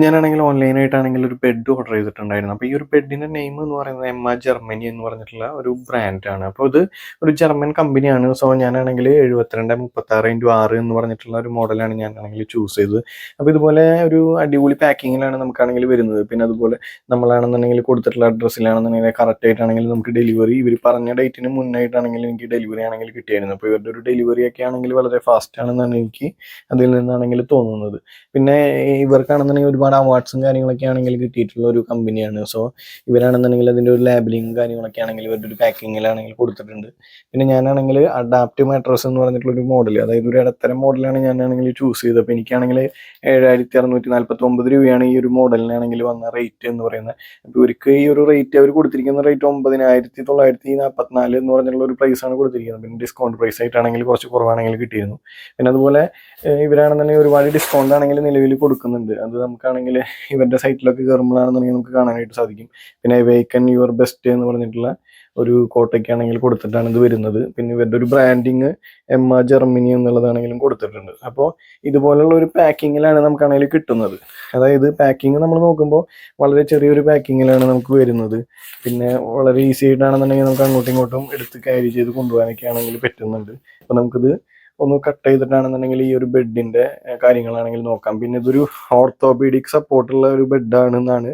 ഞാനാണെങ്കിൽ ഓൺലൈനായിട്ടാണെങ്കിൽ ഒരു bed order ചെയ്തിട്ടുണ്ടായിരുന്നു. അപ്പോൾ ഈ ഒരു ബെഡിൻ്റെ നെയിം എന്ന് പറയുന്നത് എമ്മ ജർമ്മനി എന്ന് പറഞ്ഞിട്ടുള്ള ഒരു ബ്രാൻഡാണ്. അപ്പോൾ ഇത് ഒരു ജർമ്മൻ കമ്പനിയാണ്. സോ ഞാനാണെങ്കിൽ 7236x6 എന്ന് പറഞ്ഞിട്ടുള്ള ഒരു മോഡലാണ് ഞാനാണെങ്കിൽ ചൂസ് ചെയ്തത്. അപ്പോൾ ഇതുപോലെ ഒരു അടിപൊളി പാക്കിങ്ങിലാണ് നമുക്കാണെങ്കിൽ വരുന്നത്. പിന്നെ അതുപോലെ നമ്മളാണെന്നുണ്ടെങ്കിൽ കൊടുത്തിട്ടുള്ള അഡ്രസ്സിലാണെന്നുണ്ടെങ്കിൽ കറക്റ്റ് ആയിട്ടാണെങ്കിൽ നമുക്ക് ഡെലിവറി ഇവർ പറഞ്ഞ ഡേറ്റിന് മുന്നായിട്ടാണെങ്കിൽ എനിക്ക് ഡെലിവറി ആണെങ്കിൽ കിട്ടിയായിരുന്നു. അപ്പോൾ ഇവരുടെ ഒരു ഡെലിവറി ഒക്കെ ആണെങ്കിൽ വളരെ ഫാസ്റ്റ് ആണെന്നാണ് എനിക്ക് അതിൽ നിന്നാണെങ്കിൽ തോന്നുന്നത്. പിന്നെ ഇവർക്കാണെന്നുണ്ടെങ്കിൽ ഒരുപാട് അവാർഡ്സും കാര്യങ്ങളൊക്കെ ആണെങ്കിൽ കിട്ടിയിട്ടുള്ള ഒരു കമ്പനിയാണ്. സോ ഇവരാണെന്നുണ്ടെങ്കിൽ അതിൻ്റെ ഒരു ലാബിലിങ് കാര്യങ്ങളൊക്കെ ആണെങ്കിൽ ഇവരുടെ ഒരു പാക്കിങ്ങിലാണെങ്കിൽ കൊടുത്തിട്ടുണ്ട്. പിന്നെ ഞാനാണെങ്കിൽ അഡാപ്റ്റ് മാട്രസ് എന്ന് പറഞ്ഞിട്ടുള്ള ഒരു മോഡൽ, അതായത് ഒരു ഇടത്തരം മോഡലാണ് ഞാനാണെങ്കിൽ ചൂസ് ചെയ്തത്. അപ്പോൾ എനിക്കാണെങ്കിൽ 7649 രൂപയാണ് ഈ ഒരു മോഡലിനാണെങ്കിൽ വന്ന റേറ്റ് എന്ന് പറയുന്നത്. അപ്പോൾ ഇവർക്ക് ഈ ഒരു റേറ്റ് അവർ കൊടുത്തിരിക്കുന്ന റേറ്റ് 9944 എന്ന് പറഞ്ഞിട്ടുള്ള ഒരു പ്രൈസാണ് കൊടുത്തിരിക്കുന്നത്. പിന്നെ ഡിസ്കൗണ്ട് പ്രൈസ് ആയിട്ടാണെങ്കിൽ കുറച്ച് കുറവാണെങ്കിൽ കിട്ടിയിരുന്നു. പിന്നെ അതുപോലെ ഇവരാണെന്നുണ്ടെങ്കിൽ ഒരുപാട് ഡിസ്കൗണ്ട് ആണെങ്കിൽ നിലവിൽ കൊടുക്കുന്നുണ്ട്. അത് നമുക്കാണെങ്കിൽ ഇവരുടെ സൈറ്റിലൊക്കെ കയറുമ്പോഴാണെന്നുണ്ടെങ്കിൽ നമുക്ക് കാണാനായിട്ട് സാധിക്കും. പിന്നെ വേക്കൻ യുവർ ബെസ്റ്റ് എന്ന് പറഞ്ഞിട്ടുള്ള ഒരു കോട്ടയ്ക്കാണെങ്കിൽ കൊടുത്തിട്ടാണ് ഇത് വരുന്നത്. പിന്നെ ഇവരുടെ ഒരു ബ്രാൻഡിങ് എമ്മ ജർമ്മനി എന്നുള്ളതാണെങ്കിലും കൊടുത്തിട്ടുണ്ട്. അപ്പോൾ ഇതുപോലുള്ള ഒരു പാക്കിങ്ങിലാണ് നമുക്കാണെങ്കിൽ കിട്ടുന്നത്. അതായത് പാക്കിങ് നമ്മൾ നോക്കുമ്പോൾ വളരെ ചെറിയൊരു പാക്കിങ്ങിലാണ് നമുക്ക് വരുന്നത്. പിന്നെ വളരെ ഈസി ആയിട്ടാണെന്നുണ്ടെങ്കിൽ നമുക്ക് അങ്ങോട്ടും ഇങ്ങോട്ടും എടുത്ത് ക്യാരി ചെയ്ത് കൊണ്ടുപോകാനൊക്കെ ആണെങ്കിൽ പറ്റുന്നുണ്ട്. അപ്പോൾ നമുക്കിത് ഒന്ന് കട്ട് ചെയ്തിട്ടാണെന്നുണ്ടെങ്കിൽ ഈ ഒരു ബെഡിൻ്റെ കാര്യങ്ങളാണെങ്കിൽ നോക്കാം. പിന്നെ ഇതൊരു ഓർത്തോപീഡിക് സപ്പോർട്ടുള്ള ഒരു ബെഡാണെന്നാണ്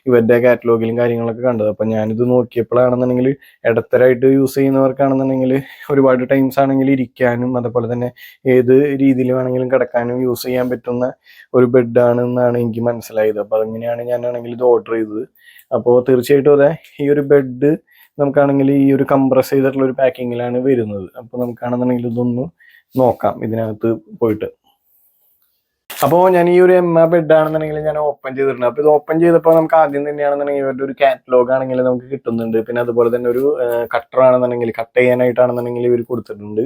ഇവരുടെ കാറ്റലോഗിലും കാര്യങ്ങളൊക്കെ കണ്ടത്. അപ്പം ഞാനിത് നോക്കിയപ്പോഴാണെന്നുണ്ടെങ്കിൽ ഇടത്തരായിട്ട് യൂസ് ചെയ്യുന്നവർക്കാണെന്നുണ്ടെങ്കിൽ ഒരുപാട് ടൈംസ് ആണെങ്കിൽ ഇരിക്കാനും അതുപോലെ തന്നെ ഏത് രീതിയിൽ വേണമെങ്കിലും കിടക്കാനും യൂസ് ചെയ്യാൻ പറ്റുന്ന ഒരു ബെഡാണെന്നാണ് എനിക്ക് മനസ്സിലായത്. അപ്പോൾ അങ്ങനെയാണ് ഞാനാണെങ്കിൽ ഇത് ഓർഡർ ചെയ്തത്. അപ്പോൾ തീർച്ചയായിട്ടും അതെ, ഈ ഒരു ബെഡ് നമുക്കാണെങ്കിൽ ഈ ഒരു കംപ്രസ് ചെയ്തിട്ടുള്ള ഒരു പാക്കിങ്ങിലാണ് വരുന്നത്. അപ്പോൾ നമുക്കാണെന്നുണ്ടെങ്കിൽ ഇതൊന്ന് നോക്കാം ഇതിനകത്ത് പോയിട്ട്. അപ്പോൾ ഞാൻ ഈ ഒരു എമ്മ ബെഡ് ആണെന്നുണ്ടെങ്കിൽ ഞാൻ ഓപ്പൺ ചെയ്തിട്ടുണ്ട്. അപ്പോൾ ഇത് ഓപ്പൺ ചെയ്തപ്പോൾ നമുക്ക് ആദ്യം തന്നെയാണെന്നുണ്ടെങ്കിൽ ഇവരുടെ ഒരു കാറ്റലോഗ് ആണെങ്കിൽ നമുക്ക് കിട്ടുന്നുണ്ട്. പിന്നെ അതുപോലെ തന്നെ ഒരു കട്ടർ ആണെന്നുണ്ടെങ്കിൽ കട്ട് ചെയ്യാനായിട്ടാണെന്നുണ്ടെങ്കിൽ ഇവർ കൊടുത്തിട്ടുണ്ട്.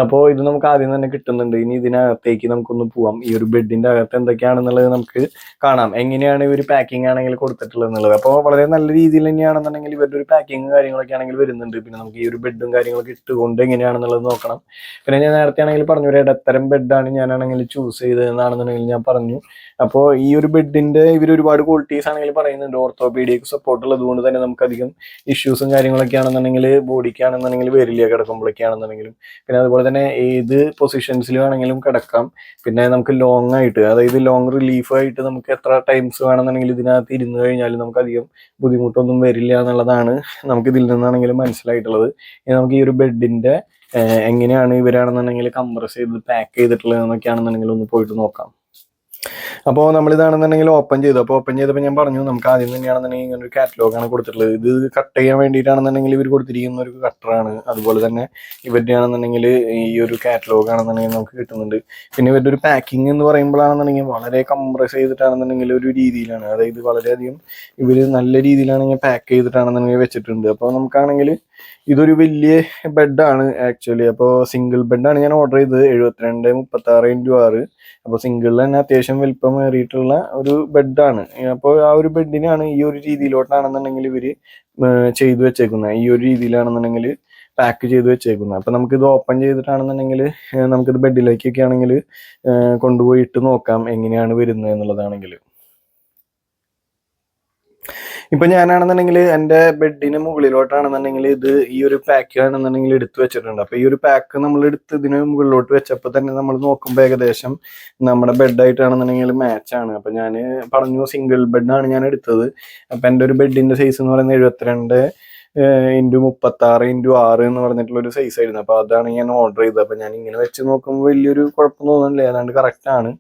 അപ്പോൾ ഇത് നമുക്ക് ആദ്യം തന്നെ കിട്ടുന്നുണ്ട്. ഇനി ഇതിനകത്തേക്ക് നമുക്കൊന്ന് പോവാം. ഈ ഒരു ബെഡിൻ്റെ അകത്ത് എന്തൊക്കെയാണെന്നുള്ളത് നമുക്ക് കാണാം, എങ്ങനെയാണ് ഇവർ പാക്കിംഗ് ആണെങ്കിൽ കൊടുത്തിട്ടുള്ളത് എന്നുള്ളത്. അപ്പോൾ വളരെ നല്ല രീതിയിൽ തന്നെയാണെന്നുണ്ടെങ്കിൽ ഇവരുടെ ഒരു പാക്കിങ് കാര്യങ്ങളൊക്കെ ആണെങ്കിൽ വരുന്നുണ്ട്. പിന്നെ നമുക്ക് ഈ ഒരു ബെഡും കാര്യങ്ങളൊക്കെ ഇട്ടുകൊണ്ട് എങ്ങനെയാണെന്നുള്ളത് നോക്കണം. പിന്നെ ഞാൻ നേരത്തെ ആണെങ്കിൽ പറഞ്ഞു ഒരു ഇടത്തരം ബെഡാണ് ഞാനാണെങ്കിൽ ചൂസ് ചെയ്തതെന്നാണെന്നുണ്ടെങ്കിൽ ഞാൻ പറഞ്ഞു. അപ്പോൾ ഈ ഒരു ബെഡിൻ്റെ ഇവർ ഒരുപാട് ക്വാളിറ്റീസ് ആണെങ്കിൽ പറയുന്നുണ്ട്. ഓർത്തോപീഡിക് സപ്പോർട്ട് ഉള്ളത് കൊണ്ട് തന്നെ നമുക്കധികം ഇഷ്യൂസും കാര്യങ്ങളൊക്കെ ആണെന്നുണ്ടെങ്കിൽ ബോഡിക്കാണെന്നുണ്ടെങ്കിൽ വരില്ല കിടക്കുമ്പോഴൊക്കെ ആണെന്നുണ്ടെങ്കിലും. പിന്നെ അതുപോലെ തന്നെ ഏത് പൊസിഷൻസിൽ വേണമെങ്കിലും കിടക്കാം. പിന്നെ നമുക്ക് ലോങ് ആയിട്ട്, അതായത് ലോങ് റിലീഫ് ആയിട്ട് നമുക്ക് എത്ര ടൈംസ് വേണമെന്നുണ്ടെങ്കിൽ ഇതിനകത്ത് ഇരുന്ന് കഴിഞ്ഞാൽ നമുക്കധികം ബുദ്ധിമുട്ടൊന്നും വരില്ല എന്നുള്ളതാണ് നമുക്ക് ഇതിൽ നിന്നാണെങ്കിലും മനസ്സിലായിട്ടുള്ളത്. ഇനി നമുക്ക് ഈ ഒരു ബെഡിൻ്റെ എങ്ങനെയാണ് ഇവരാണെന്നുണ്ടെങ്കിൽ കംപ്രസ് ചെയ്ത് പാക്ക് ചെയ്തിട്ടുള്ളത് എന്നൊക്കെയാണെന്നുണ്ടെങ്കിൽ ഒന്ന് പോയിട്ട് നോക്കാം. അപ്പോൾ നമ്മളിതാണെന്നുണ്ടെങ്കിൽ ഓപ്പൺ ചെയ്തു. അപ്പോൾ ഓപ്പൺ ചെയ്തപ്പോൾ ഞാൻ പറഞ്ഞു നമുക്ക് ആദ്യം തന്നെയാണെന്നുണ്ടെങ്കിൽ ഇങ്ങനെ ഒരു കാറ്റലോഗാണ് കൊടുത്തിട്ടുള്ളത്. ഇത് കട്ട് ചെയ്യാൻ വേണ്ടിയിട്ടാണെന്നുണ്ടെങ്കിൽ ഇവർ കൊടുത്തിരിക്കുന്ന ഒരു കട്ടറാണ്. അതുപോലെ തന്നെ ഇവരുടെ ആണെന്നുണ്ടെങ്കിൽ ഈ ഒരു കാറ്റലോഗ് ആണെന്നുണ്ടെങ്കിൽ നമുക്ക് കിട്ടുന്നുണ്ട്. പിന്നെ ഇവരുടെ ഒരു പാക്കിംഗ് എന്ന് പറയുമ്പോഴാണെന്നുണ്ടെങ്കിൽ വളരെ കംപ്രസ് ചെയ്തിട്ടാണെന്നുണ്ടെങ്കിൽ ഒരു രീതിയിലാണ്, അതായത് വളരെയധികം ഇവർ നല്ല രീതിയിലാണെങ്കിൽ പാക്ക് ചെയ്തിട്ടാണെന്നുണ്ടെങ്കിൽ വെച്ചിട്ടുണ്ട്. അപ്പോൾ നമുക്കാണെങ്കിൽ ഇതൊരു വലിയ ബെഡാണ് ആക്ച്വലി. അപ്പോൾ സിംഗിൾ ബെഡാണ് ഞാൻ ഓർഡർ ചെയ്തത് 7236x6. അപ്പോൾ സിംഗിളിൽ തന്നെ അത്യാവശ്യം വലിപ്പമേറിയിട്ടുള്ള ഒരു ബെഡാണ്. അപ്പോൾ ആ ഒരു ബെഡിനാണ് ഈ ഒരു രീതിയിലോട്ടാണെന്നുണ്ടെങ്കിൽ ഇവർ ചെയ്തു വെച്ചേക്കുന്നത്. ഈ ഒരു രീതിയിലാണെന്നുണ്ടെങ്കിൽ പാക്ക് ചെയ്ത് വെച്ചേക്കുന്നത്. അപ്പോൾ നമുക്കിത് ഓപ്പൺ ചെയ്തിട്ടാണെന്നുണ്ടെങ്കിൽ നമുക്കിത് ബെഡിലേക്കൊക്കെ ആണെങ്കിൽ കൊണ്ടുപോയി ഇട്ട് നോക്കാം എങ്ങനെയാണ് വരുന്നത് എന്നുള്ളതാണെങ്കിൽ. ഇപ്പൊ ഞാനാണെന്നുണ്ടെങ്കിൽ എൻ്റെ ബെഡിന് മുകളിലോട്ടാണെന്നുണ്ടെങ്കിൽ ഇത് ഈ ഒരു പാക്ക് ആണെന്നുണ്ടെങ്കിൽ എടുത്തു വെച്ചിട്ടുണ്ട്. അപ്പൊ ഈ ഒരു പാക്ക് നമ്മൾ എടുത്ത് ഇതിന് മുകളിലോട്ട് വെച്ചപ്പോൾ തന്നെ നമ്മൾ നോക്കുമ്പോൾ ഏകദേശം നമ്മുടെ ബെഡായിട്ടാണെന്നുണ്ടെങ്കിൽ മാച്ചാണ്. അപ്പൊ ഞാൻ പറഞ്ഞു സിംഗിൾ ബെഡാണ് ഞാൻ എടുത്തത്. അപ്പൊ എൻ്റെ ഒരു ബെഡിന്റെ സൈസ് എന്ന് പറയുന്നത് 72x36x6 എന്ന് പറഞ്ഞിട്ടുള്ള ഒരു സൈസ് ആയിരുന്നു. അപ്പൊ അതാണ് ഞാൻ ഓർഡർ ചെയ്തത്. അപ്പൊ ഞാൻ ഇങ്ങനെ വെച്ച് നോക്കുമ്പോൾ വലിയൊരു കുഴപ്പം തോന്നുന്നില്ല, ഏതാണ്ട് കറക്റ്റ് ആണ്.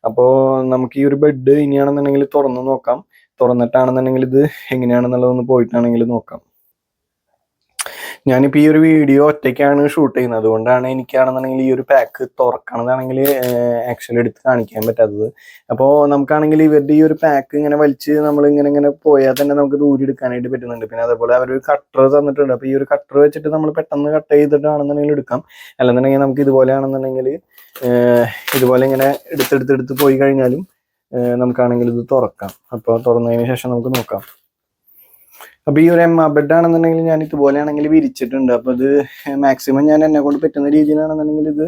അപ്പോൾ നമുക്ക് ഈ ഒരു ബെഡ് ഇനിയാണെന്നുണ്ടെങ്കിൽ തുറന്ന് നോക്കാം. തുറന്നിട്ടാണെന്നുണ്ടെങ്കിൽ ഇത് എങ്ങനെയാണെന്നുള്ളതൊന്ന് പോയിട്ടാണെങ്കിൽ നോക്കാം. ഞാനിപ്പോൾ ഈ ഒരു വീഡിയോ ഒറ്റയ്ക്കാണ് ഷൂട്ട് ചെയ്യുന്നത്, അതുകൊണ്ടാണ് എനിക്കാണെന്നുണ്ടെങ്കിൽ ഈ ഒരു പാക്ക് തുറക്കണതാണെങ്കിൽ ആക്ച്വലി എടുത്ത് കാണിക്കാൻ പറ്റാത്തത്. അപ്പോൾ നമുക്കാണെങ്കിൽ ഇവരുടെ ഈ ഒരു പാക്ക് ഇങ്ങനെ വലിച്ച് നമ്മൾ ഇങ്ങനെ പോയാൽ തന്നെ നമുക്ക് ദൂരി എടുക്കാനായിട്ട് പറ്റുന്നുണ്ട്. പിന്നെ അതേപോലെ അവരൊരു കട്ടർ തന്നിട്ടുണ്ട്. അപ്പോൾ ഈ ഒരു കട്ടർ വെച്ചിട്ട് നമ്മൾ പെട്ടെന്ന് കട്ട് ചെയ്തിട്ടാണെന്നുണ്ടെങ്കിൽ എടുക്കാം. അല്ലെന്നുണ്ടെങ്കിൽ നമുക്ക് ഇതുപോലെ ആണെന്നുണ്ടെങ്കിൽ ഇതുപോലെ ഇങ്ങനെ എടുത്തെടുത്ത് പോയി കഴിഞ്ഞാലും നമുക്കാണെങ്കിൽ ഇത് തുറക്കാം. അപ്പോൾ തുറന്നതിന് ശേഷം നമുക്ക് നോക്കാം. അപ്പോൾ ഈ ഒരു എമ്മ ബെഡ് ആണെന്നുണ്ടെങ്കിൽ ഞാൻ ഇതുപോലെയാണെങ്കിൽ വിരിച്ചിട്ടുണ്ട്. അപ്പോൾ ഇത് മാക്സിമം ഞാൻ എന്നെ കൊണ്ട് പറ്റുന്ന രീതിയിലാണെന്നുണ്ടെങ്കിൽ ഇത്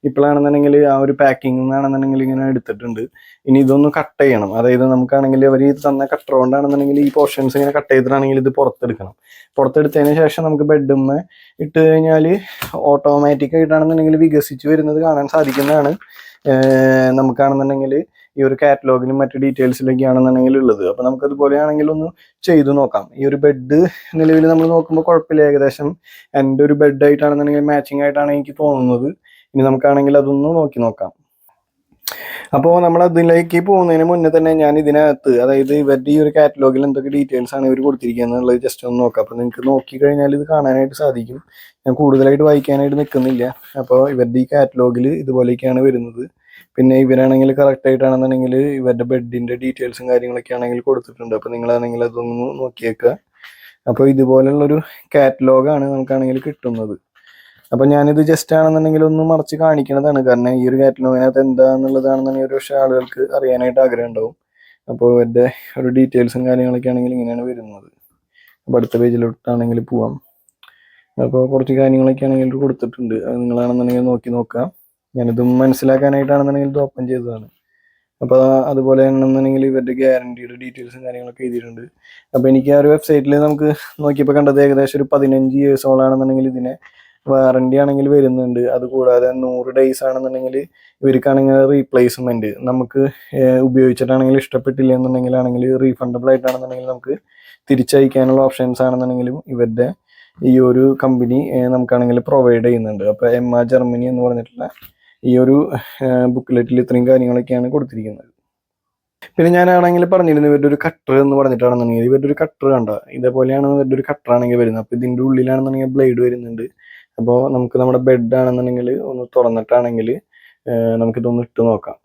ഇപ്പോഴാണെന്നുണ്ടെങ്കിൽ ആ ഒരു പാക്കിംഗ് എന്നാണെന്നുണ്ടെങ്കിൽ ഇങ്ങനെ എടുത്തിട്ടുണ്ട്. ഇനി ഇതൊന്ന് കട്ട് ചെയ്യണം. അതായത് നമുക്കാണെങ്കിൽ അവർ തന്ന കട്ടർ കൊണ്ടാണെന്നുണ്ടെങ്കിൽ ഈ പോർഷൻസ് ഇങ്ങനെ കട്ട് ചെയ്തിട്ടാണെങ്കിൽ ഇത് പുറത്തെടുക്കണം. പുറത്തെടുത്തതിന് ശേഷം നമുക്ക് ബെഡുമ്മ ഇട്ട് കഴിഞ്ഞാൽ ഓട്ടോമാറ്റിക് ആയിട്ടാണെന്നുണ്ടെങ്കിൽ വികസിച്ച് വരുന്നത് കാണാൻ സാധിക്കുന്നതാണ്. നമുക്കാണെന്നുണ്ടെങ്കിൽ ഈ ഒരു കാറ്റലോഗിലും മറ്റു ഡീറ്റെയിൽസിലൊക്കെ ആണെന്നുണ്ടെങ്കിൽ ഉള്ളത്. അപ്പോൾ നമുക്കതുപോലെയാണെങ്കിൽ ഒന്ന് ചെയ്തു നോക്കാം. ഈ ഒരു ബെഡ് നിലവിൽ നമ്മൾ നോക്കുമ്പോൾ കുഴപ്പമില്ല, ഏകദേശം എൻ്റെ ഒരു ബെഡായിട്ടാണെന്നുണ്ടെങ്കിൽ മാച്ചിങ് ആയിട്ടാണ് എനിക്ക് തോന്നുന്നത്. ഇനി നമുക്കാണെങ്കിൽ അതൊന്ന് നോക്കി നോക്കാം. അപ്പോൾ നമ്മൾ അതിലേക്ക് പോകുന്നതിന് മുന്നേ തന്നെ ഞാൻ ഇതിനകത്ത്, അതായത് ഇവരുടെ ഈ ഒരു കാറ്റലോഗിൽ എന്തൊക്കെ ഡീറ്റെയിൽസ് ആണ് ഇവർ കൊടുത്തിരിക്കുന്നത് എന്നുള്ളത് ജസ്റ്റ് ഒന്ന് നോക്കാം. അപ്പോൾ നിങ്ങൾക്ക് നോക്കി കഴിഞ്ഞാൽ ഇത് കാണാനായിട്ട് സാധിക്കും. ഞാൻ കൂടുതലായിട്ട് വായിക്കാനായിട്ട് നിൽക്കുന്നില്ല. അപ്പോൾ ഇവരുടെ ഈ കാറ്റലോഗിൽ ഇതുപോലെയൊക്കെയാണ് വരുന്നത്. പിന്നെ ഇവരാണെങ്കിൽ കറക്റ്റ് ആയിട്ടാണെന്നുണ്ടെങ്കിൽ ഇവരുടെ ബെഡിൻ്റെ ഡീറ്റെയിൽസും കാര്യങ്ങളൊക്കെ ആണെങ്കിൽ കൊടുത്തിട്ടുണ്ട്. അപ്പോൾ നിങ്ങളാണെങ്കിൽ അതൊന്ന് നോക്കിയേക്കുക. അപ്പോൾ ഇതുപോലുള്ളൊരു കാറ്റലോഗാണ് നമുക്കാണെങ്കിൽ കിട്ടുന്നത്. അപ്പോൾ ഞാനിത് ജസ്റ്റ് ആണെന്നുണ്ടെങ്കിൽ ഒന്ന് മറച്ച് കാണിക്കുന്നതാണ്. കാരണം ഈ ഒരു കാറ്റലോഗിനകത്ത് എന്താണെന്നുള്ളതാണെന്നുണ്ടെങ്കിൽ ഒരു പക്ഷേ ആളുകൾക്ക് അറിയാനായിട്ട് ആഗ്രഹം ഉണ്ടാവും. അപ്പോൾ ഇവരുടെ ഒരു ഡീറ്റെയിൽസും കാര്യങ്ങളൊക്കെ ആണെങ്കിൽ ഇങ്ങനെയാണ് വരുന്നത്. അപ്പോൾ അടുത്ത പേജിലോട്ടാണെങ്കിൽ പോവാം. അപ്പോൾ കുറച്ച് കാര്യങ്ങളൊക്കെ ആണെങ്കിൽ കൊടുത്തിട്ടുണ്ട്. അത് നിങ്ങളാണെന്നുണ്ടെങ്കിൽ നോക്കാം. ഞാനിത് മനസ്സിലാക്കാനായിട്ടാണെന്നുണ്ടെങ്കിൽ ഇത് ഓപ്പൺ ചെയ്തതാണ്. അപ്പോൾ അതുപോലെ ആണെന്നുണ്ടെങ്കിൽ ഇവരുടെ ഗ്യാരണ്ടിയുടെ ഡീറ്റെയിൽസും കാര്യങ്ങളൊക്കെ എഴുതിയിട്ടുണ്ട്. അപ്പോൾ എനിക്ക് ആ ഒരു വെബ്സൈറ്റിൽ നമുക്ക് നോക്കിയപ്പോൾ കണ്ടത് ഏകദേശം ഒരു 15 ഇയേഴ്സോളാണെന്നുണ്ടെങ്കിൽ ഇതിനെ വാറണ്ടി ആണെങ്കിൽ വരുന്നുണ്ട്. അതുകൂടാതെ 100 ഡേയ്സ് ആണെന്നുണ്ടെങ്കിൽ ഇവർക്കാണെങ്കിൽ റീപ്ലേസ്മെൻറ്റ് നമുക്ക് ഉപയോഗിച്ചിട്ടാണെങ്കിൽ ഇഷ്ടപ്പെട്ടില്ല എന്നുണ്ടെങ്കിലാണെങ്കിൽ റീഫണ്ടബിൾ ആയിട്ടാണെന്നുണ്ടെങ്കിൽ നമുക്ക് തിരിച്ചയക്കാനുള്ള ഓപ്ഷൻസ് ആണെന്നുണ്ടെങ്കിലും ഇവരുടെ ഈ ഒരു കമ്പനി നമുക്കാണെങ്കിൽ പ്രൊവൈഡ് ചെയ്യുന്നുണ്ട്. അപ്പോൾ എമ്മ ജർമ്മനി എന്ന് പറഞ്ഞിട്ടുള്ള ഈ ഒരു ബുക്ക്ലെറ്റിൽ ഇത്രയും കാര്യങ്ങളൊക്കെയാണ് കൊടുത്തിരിക്കുന്നത്. പിന്നെ ഞാനാണെങ്കിൽ പറഞ്ഞിരുന്നു ഇവരുടെ ഒരു കട്ടർ എന്ന് പറഞ്ഞിട്ടാണെന്നുണ്ടെങ്കിൽ ഇവരുടെ ഒരു കട്ടർ കണ്ട ഇതേപോലെയാണ് ഇവരുടെ ഒരു കട്ടർ ആണെങ്കിൽ വരുന്നത്. അപ്പോൾ ഇതിൻ്റെ ഉള്ളിലാണെന്നുണ്ടെങ്കിൽ ബ്ലേഡ് വരുന്നുണ്ട്. അപ്പോൾ നമുക്ക് നമ്മുടെ ബെഡ് ആണെന്നുണ്ടെങ്കിൽ ഒന്ന് തുറന്നിട്ടാണെങ്കിൽ നമുക്കിതൊന്ന് ഇട്ട് നോക്കാം.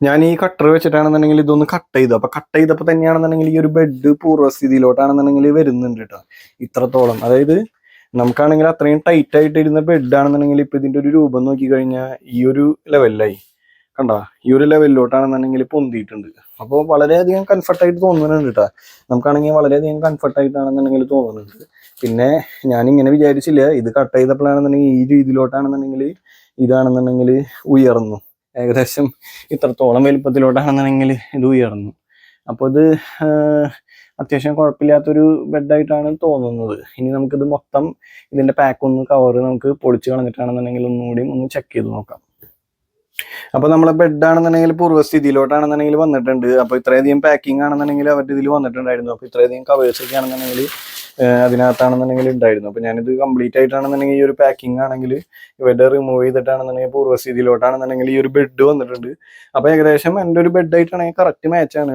ഞാൻ ഈ കട്ടർ വെച്ചിട്ടാണെന്നുണ്ടെങ്കിൽ ഇതൊന്ന് കട്ട് ചെയ്തു. അപ്പോൾ കട്ട് ചെയ്തപ്പോൾ തന്നെയാണെന്നുണ്ടെങ്കിൽ ഈ ഒരു ബെഡ് പൂർവ്വസ്ഥിതിയിലോട്ടാണെന്നുണ്ടെങ്കിൽ വരുന്നുണ്ട് കേട്ടോ. ഇത്രത്തോളം, അതായത് നമുക്കാണെങ്കിൽ അത്രയും ടൈറ്റ് ആയിട്ട് ഇരുന്ന ബെഡ് ആണെന്നുണ്ടെങ്കിൽ ഇപ്പൊ ഇതിന്റെ ഒരു രൂപം നോക്കി കഴിഞ്ഞാൽ ഈ ഒരു ലെവലിലായി കണ്ട, ഈ ഒരു ലെവലിലോട്ടാണെന്നുണ്ടെങ്കിൽ പൊന്തിയിട്ടുണ്ട്. അപ്പോൾ വളരെയധികം കംഫർട്ടായിട്ട് തോന്നുന്നുണ്ട് കേട്ടോ. നമുക്കാണെങ്കിൽ വളരെയധികം കംഫർട്ടായിട്ടാണെന്നുണ്ടെങ്കിൽ തോന്നുന്നുണ്ട്. പിന്നെ ഞാനിങ്ങനെ വിചാരിച്ചില്ല, ഇത് കട്ട് ചെയ്തപ്പോഴാണെന്നുണ്ടെങ്കിൽ ഈ രീതിയിലോട്ടാണെന്നുണ്ടെങ്കിൽ ഇതാണെന്നുണ്ടെങ്കിൽ ഉയർന്നു, ഏകദേശം ഇത്രത്തോളം വലുപ്പത്തിലോട്ടാണെന്നുണ്ടെങ്കിൽ ഇത് ഉയർന്നു. അപ്പോൾ ഇത് അത്യാവശ്യം കുഴപ്പമില്ലാത്തൊരു ബെഡായിട്ടാണ് തോന്നുന്നത്. ഇനി നമുക്കിത് മൊത്തം ഇതിൻ്റെ പാക്കൊന്ന് കവർ നമുക്ക് പൊളിച്ച് കളഞ്ഞിട്ടാണെന്നുണ്ടെങ്കിൽ ഒന്നുകൂടി ഒന്ന് ചെക്ക് ചെയ്ത് നോക്കാം. അപ്പോൾ നമ്മളെ ബെഡാണെന്നുണ്ടെങ്കിൽ പൂർവ്വസ്ഥിതിയിലോട്ടാണെന്നുണ്ടെങ്കിൽ വന്നിട്ടുണ്ട്. അപ്പോൾ ഇത്രയധികം പാക്കിംഗ് ആണെന്നുണ്ടെങ്കിൽ അവരുടെ ഇതിൽ വന്നിട്ടുണ്ടായിരുന്നു. അപ്പോൾ ഇത്രയധികം കവേഴ്സൊക്കെ ആണെന്നുണ്ടെങ്കിൽ അതിനകത്താണെന്നുണ്ടെങ്കിൽ ഉണ്ടായിരുന്നു. അപ്പോൾ ഞാനിത് കംപ്ലീറ്റ് ആയിട്ടാണെന്നുണ്ടെങ്കിൽ ഈ ഒരു പാക്കിംഗ് ആണെങ്കിൽ ഇവരുടെ റിമൂവ് ചെയ്തിട്ടാണെന്നുണ്ടെങ്കിൽ പൂർവ്വസ്ഥിതിയിലോട്ടാണെന്നുണ്ടെങ്കിൽ ഈ ഒരു ബെഡ് വന്നിട്ടുണ്ട്. അപ്പോൾ ഏകദേശം എൻ്റെ ഒരു ബെഡായിട്ടാണെങ്കിൽ കറക്റ്റ് മാച്ചാണ്.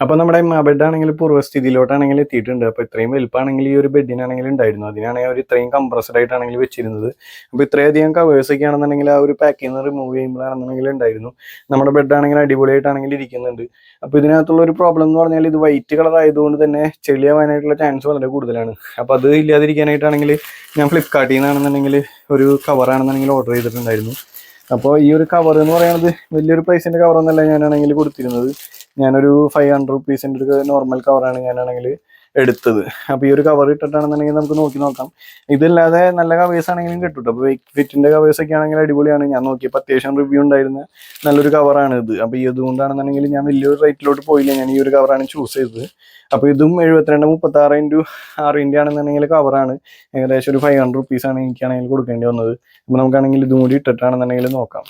അപ്പോൾ നമ്മുടെ ബെഡ് ആണെങ്കിൽ പൂർവ്വസ്ഥിതിയിലോട്ടാണെങ്കിൽ എത്തിയിട്ടുണ്ട്. അപ്പോൾ ഇത്രയും വലുപ്പമാണെങ്കിൽ ഈ ഒരു ബെഡിനാണെങ്കിൽ ഉണ്ടായിരുന്നു. അതിനാണെങ്കിൽ അവർ ഇത്രയും കംപ്രസ്ഡ് ആയിട്ടാണെങ്കിൽ വെച്ചിരുന്നത്. അപ്പോൾ ഇത്രയധികം കവേഴ്സൊക്കെ ആണെന്നുണ്ടെങ്കിൽ ആ ഒരു പാക്കിൽ നിന്ന് റിമൂവ് ചെയ്യുമ്പോഴാണെന്നുണ്ടെങ്കിൽ ഉണ്ടായിരുന്നു. നമ്മുടെ ബെഡാണെങ്കിൽ അടിപൊളിയായിട്ടാണെങ്കിൽ ഇരിക്കുന്നുണ്ട്. അപ്പോൾ ഇതിനകത്തുള്ള ഒരു പ്രോബ്ലം എന്ന് പറഞ്ഞാൽ ഇത് വൈറ്റ് കളർ ആയതുകൊണ്ട് തന്നെ ചെളിയാവാനായിട്ടുള്ള ചാൻസ് വളരെ കൂടുതലാണ്. അപ്പോൾ അത് ഇല്ലാതിരിക്കാനായിട്ടാണെങ്കിൽ ഞാൻ ഫ്ലിപ്കാർട്ടിൽ നിന്നാണെന്നുണ്ടെങ്കിൽ ഒരു കവറാണെന്നുണ്ടെങ്കിൽ ഓർഡർ ചെയ്തിട്ടുണ്ടായിരുന്നു. അപ്പോൾ ഈ ഒരു കവർ എന്ന് പറയുന്നത് വലിയൊരു പ്രൈസിൻ്റെ കവറൊന്നുമല്ല ഞാനാണെങ്കിൽ കൊടുത്തിരുന്നത്. ഞാനൊരു 500 റുപ്പീസിൻ്റെ ഒരു നോർമൽ കവറാണ് ഞാനാണെങ്കിൽ എടുത്തത്. അപ്പോൾ ഈ ഒരു കവർ ഇട്ടിട്ടാണെന്നുണ്ടെങ്കിൽ നമുക്ക് നോക്കാം. ഇതല്ലാതെ നല്ല കവേഴ്സ് ആണെങ്കിലും കിട്ടും. അപ്പോൾ ഫിറ്റിൻ്റെ കവേഴ്സൊക്കെ ആണെങ്കിൽ അടിപൊളിയാണ്. ഞാൻ നോക്കിയപ്പോൾ അത്യാവശ്യം റിവ്യൂ ഉണ്ടായിരുന്ന നല്ലൊരു കവറാണ് ഇത്. അപ്പോൾ ഇതുകൊണ്ടാണെന്നുണ്ടെങ്കിൽ ഞാൻ വലിയൊരു റേറ്റിലോട്ട് പോയില്ല, ഞാൻ ഈ ഒരു കവറാണ് ചൂസ് ചെയ്തത്. അപ്പോൾ ഇതും 72-36 ആണെന്നുണ്ടെങ്കിൽ കവറാണ്. ഏകദേശം ഒരു 500 റുപ്പീസാണ് എനിക്കാണെങ്കിൽ കൊടുക്കേണ്ടി വന്നത്. അപ്പോൾ നമുക്കാണെങ്കിൽ ഇതും കൂടി ഇട്ടിട്ടാണെന്നുണ്ടെങ്കിൽ നോക്കാം.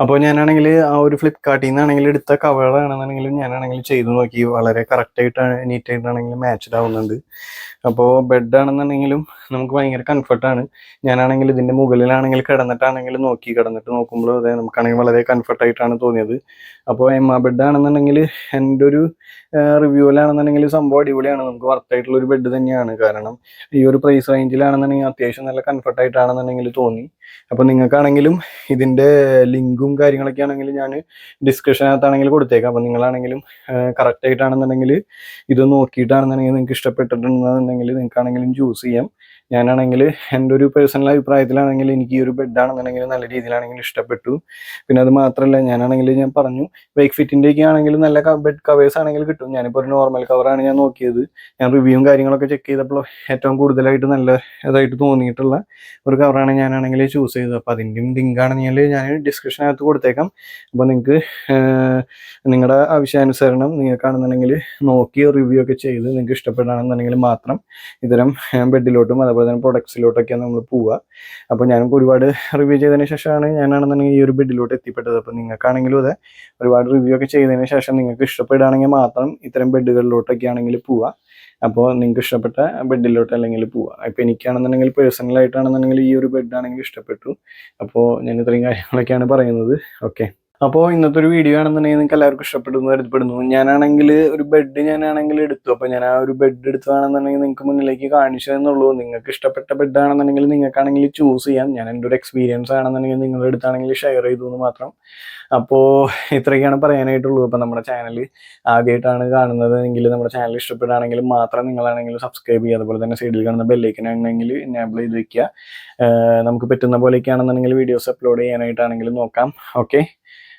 അപ്പോൾ ഞാനാണെങ്കിൽ ആ ഒരു ഫ്ലിപ്കാർട്ടിൽ നിന്നാണെങ്കിൽ എടുത്ത കവറാണെന്നുണ്ടെങ്കിലും ഞാനാണെങ്കിൽ ചെയ്തു നോക്കി. വളരെ കറക്റ്റായിട്ടാണ്, നീറ്റായിട്ടാണെങ്കിൽ മാച്ച്ഡ് ആവുന്നുണ്ട്. അപ്പോൾ ബെഡാണെന്നുണ്ടെങ്കിലും നമുക്ക് ഭയങ്കര കംഫർട്ടാണ്. ഞാനാണെങ്കിൽ ഇതിൻ്റെ മുകളിലാണെങ്കിൽ കിടന്നിട്ട് നോക്കുമ്പോൾ അതെ നമുക്കാണെങ്കിൽ വളരെ കംഫർട്ടായിട്ടാണ് തോന്നിയത്. അപ്പോൾ എമ്മ ബെഡാണെന്നുണ്ടെങ്കിൽ എൻ്റെ ഒരു റിവ്യൂവിലാണെന്നുണ്ടെങ്കിൽ സംഭവം അടിപൊളിയാണ്. നമുക്ക് വർത്തായിട്ടുള്ള ഒരു ബെഡ് തന്നെയാണ്. കാരണം ഈ ഒരു പ്രൈസ് റേഞ്ചിലാണെന്നുണ്ടെങ്കിൽ അത്യാവശ്യം നല്ല കംഫർട്ടായിട്ടാണെന്നുണ്ടെങ്കിൽ തോന്നി. അപ്പോൾ നിങ്ങൾക്കാണെങ്കിലും ഇതിൻ്റെ ലിങ്കും കാര്യങ്ങളൊക്കെ ആണെങ്കിൽ ഞാൻ ഡിസ്ക്രിപ്ഷനകത്താണെങ്കിൽ കൊടുത്തേക്കാം. അപ്പോൾ നിങ്ങളാണെങ്കിലും കറക്റ്റായിട്ടാണെന്നുണ്ടെങ്കിൽ ഇത് നോക്കിയിട്ടാണെന്നുണ്ടെങ്കിൽ നിങ്ങൾക്ക് ഇഷ്ടപ്പെട്ടിട്ടുണ്ടെന്നുണ്ടെങ്കിൽ നിങ്ങൾക്കാണെങ്കിലും ചൂസ് ചെയ്യാം. ഞാനാണെങ്കിൽ എൻ്റെ ഒരു പേഴ്സണൽ അഭിപ്രായത്തിലാണെങ്കിൽ എനിക്ക് ഈ ഒരു ബെഡാണെന്നുണ്ടെങ്കിൽ നല്ല രീതിയിലാണെങ്കിൽ ഇഷ്ടപ്പെട്ടു. പിന്നെ അത് മാത്രമല്ല ഞാൻ പറഞ്ഞു വേക്ക് ഫിറ്റിൻ്റെയൊക്കെ ആണെങ്കിൽ നല്ല ബെഡ് കവേഴ്സ് ആണെങ്കിൽ കിട്ടും. ഞാനിപ്പോൾ ഒരു നോർമൽ കവറാണ് ഞാൻ നോക്കിയത്. ഞാൻ റിവ്യൂവും കാര്യങ്ങളൊക്കെ ചെക്ക് ചെയ്തപ്പോൾ ഏറ്റവും കൂടുതലായിട്ട് നല്ല ഇതായിട്ട് തോന്നിയിട്ടുള്ള ഒരു കവറാണ് ഞാനാണെങ്കിൽ ചൂസ് ചെയ്തത്. അപ്പോൾ അതിൻ്റെയും ലിങ്കാണെങ്കിൽ ഞാൻ ഡിസ്ക്രിപ്ഷനകത്ത് കൊടുത്തേക്കാം. അപ്പോൾ നിങ്ങൾക്ക് നിങ്ങളുടെ ആവശ്യാനുസരണം നിങ്ങൾക്കാണെന്നുണ്ടെങ്കിൽ നോക്കി റിവ്യൂ ഒക്കെ ചെയ്ത് നിങ്ങൾക്ക് ഇഷ്ടപ്പെടുകയാണെന്നുണ്ടെങ്കിൽ മാത്രം ഇത്തരം ബെഡിലോട്ടും അതുപോലെ തന്നെ പ്രൊഡക്ട്സിലോട്ടൊക്കെയാണ് നമ്മൾ പോവുക. അപ്പോൾ ഞാനും ഒരുപാട് റിവ്യൂ ചെയ്തതിന് ശേഷമാണ് ഞാനാണെന്നുണ്ടെങ്കിൽ ഈ ഒരു ബെഡിലോട്ട് എത്തിപ്പെട്ടത്. അപ്പോൾ നിങ്ങൾക്കാണെങ്കിലും അതെ ഒരുപാട് റിവ്യൂ ഒക്കെ ചെയ്തതിന് ശേഷം നിങ്ങൾക്ക് ഇഷ്ടപ്പെടുകയാണെങ്കിൽ മാത്രം ഇത്തരം ബെഡുകളിലോട്ടൊക്കെ ആണെങ്കിൽ പോവുക. അപ്പോൾ നിങ്ങൾക്ക് ഇഷ്ടപ്പെട്ട ബെഡിലോട്ട് അല്ലെങ്കിൽ പോവുക. ഇപ്പോൾ എനിക്കാണെന്നുണ്ടെങ്കിൽ പേഴ്സണലായിട്ടാണെന്നുണ്ടെങ്കിൽ ഈ ഒരു ബെഡാണെങ്കിൽ ഇഷ്ടപ്പെട്ടു. അപ്പോൾ ഞാൻ ഇത്രയും കാര്യങ്ങളൊക്കെയാണ് പറയുന്നത്. ഓക്കെ, അപ്പോൾ ഇന്നത്തെ ഒരു വീഡിയോ ആണെന്നുണ്ടെങ്കിൽ നിങ്ങൾക്ക് എല്ലാവർക്കും ഇഷ്ടപ്പെടുന്നു കരുതപ്പെടുന്നു. ഞാനാണെങ്കിൽ എടുത്തു. അപ്പോൾ ഞാൻ ആ ഒരു ബെഡ് എടുത്തതാണെന്നുണ്ടെങ്കിൽ നിങ്ങൾക്ക് മുന്നിലേക്ക് കാണിച്ചു എന്നുള്ളൂ. നിങ്ങൾക്ക് ഇഷ്ടപ്പെട്ട ബെഡാണെന്നുണ്ടെങ്കിൽ നിങ്ങൾക്കാണെങ്കിൽ ചൂസ് ചെയ്യാം. ഞാൻ എൻ്റെ ഒരു എക്സ്പീരിയൻസ് ആണെന്നുണ്ടെങ്കിൽ നിങ്ങളുടെ അടുത്താണെങ്കിൽ ഷെയർ ചെയ്തു എന്ന് മാത്രം. അപ്പോൾ ഇത്രയൊക്കെയാണ് പറയാനായിട്ടുള്ളൂ. അപ്പോൾ നമ്മുടെ ചാനൽ ആദ്യമായിട്ടാണ് കാണുന്നത് എങ്കിൽ നമ്മുടെ ചാനൽ ഇഷ്ടപ്പെടുകയാണെങ്കിൽ മാത്രം നിങ്ങളാണെങ്കിൽ സബ്സ്ക്രൈബ് ചെയ്യുക. അതുപോലെ തന്നെ സൈഡിൽ കാണുന്ന ബെല്ലൈക്കനാണെങ്കിൽ എനേബിൾ ചെയ്ത് വയ്ക്കുക. നമുക്ക് പറ്റുന്ന പോലെയൊക്കെയാണെന്നുണ്ടെങ്കിൽ വീഡിയോസ് അപ്ലോഡ് ചെയ്യാനായിട്ടാണെങ്കിലും നോക്കാം. ഓക്കെ,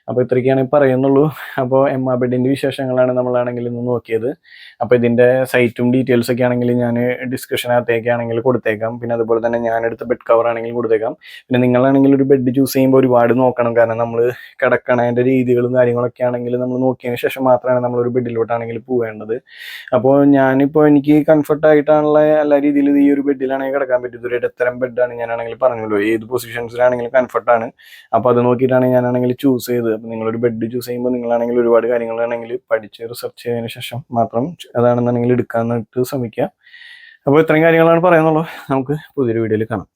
അപ്പോൾ ഇത്രയൊക്കെയാണ് പറയുന്നുള്ളൂ. അപ്പോൾ എമ്മ ബെഡിൻ്റെ വിശേഷങ്ങളാണ് നമ്മളാണെങ്കിൽ ഇന്ന് നോക്കിയത്. അപ്പോൾ ഇതിൻ്റെ സൈറ്റും ഡീറ്റെയിൽസൊക്കെ ആണെങ്കിൽ ഞാൻ ഡിസ്ക്രിപ്ഷനകത്തേക്കാണെങ്കിൽ കൊടുത്തേക്കാം. പിന്നെ അതുപോലെ തന്നെ ഞാനെടുത്ത ബെഡ് കവർ ആണെങ്കിൽ കൊടുത്തേക്കാം. പിന്നെ നിങ്ങളാണെങ്കിൽ ഒരു ബെഡ് ചൂസ് ചെയ്യുമ്പോൾ ഒരുപാട് നോക്കണം. കാരണം നമ്മൾ കിടക്കണതിൻ്റെ രീതികളും കാര്യങ്ങളൊക്കെ ആണെങ്കിൽ നമ്മൾ നോക്കിയതിന് ശേഷം മാത്രമാണ് നമ്മളൊരു ബെഡിലോട്ടാണെങ്കിൽ പോവേണ്ടത്. അപ്പോൾ എനിക്ക് കംഫർട്ടായിട്ടുള്ള എല്ലാ രീതിയിലും ഈ ഒരു ബെഡിലാണെങ്കിൽ കിടക്കാൻ പറ്റും. ഇതൊരു ഇടത്തരം ബെഡാണ്. ഞാനാണെങ്കിൽ പറഞ്ഞല്ലോ ഏത് പൊസിഷൻസിലാണെങ്കിലും കംഫർട്ടാണ്. അപ്പോൾ അത് നോക്കിയിട്ടാണ് ഞാനാണെങ്കിൽ ചൂസ് ചെയ്തത്. അപ്പോൾ നിങ്ങളൊരു ബെഡ് ചൂസ് ചെയ്യുമ്പോൾ നിങ്ങളാണെങ്കിൽ ഒരുപാട് കാര്യങ്ങളാണെങ്കിൽ പഠിച്ച് റിസർച്ച് ചെയ്തതിന് ശേഷം മാത്രം അതാണെന്നുണ്ടെങ്കിൽ എടുക്കാനായിട്ട് ശ്രമിക്കുക. അപ്പോൾ ഇത്രയും കാര്യങ്ങളാണ് പറയുന്നുള്ളൂ. നമുക്ക് പുതിയൊരു വീഡിയോയിൽ കാണാം.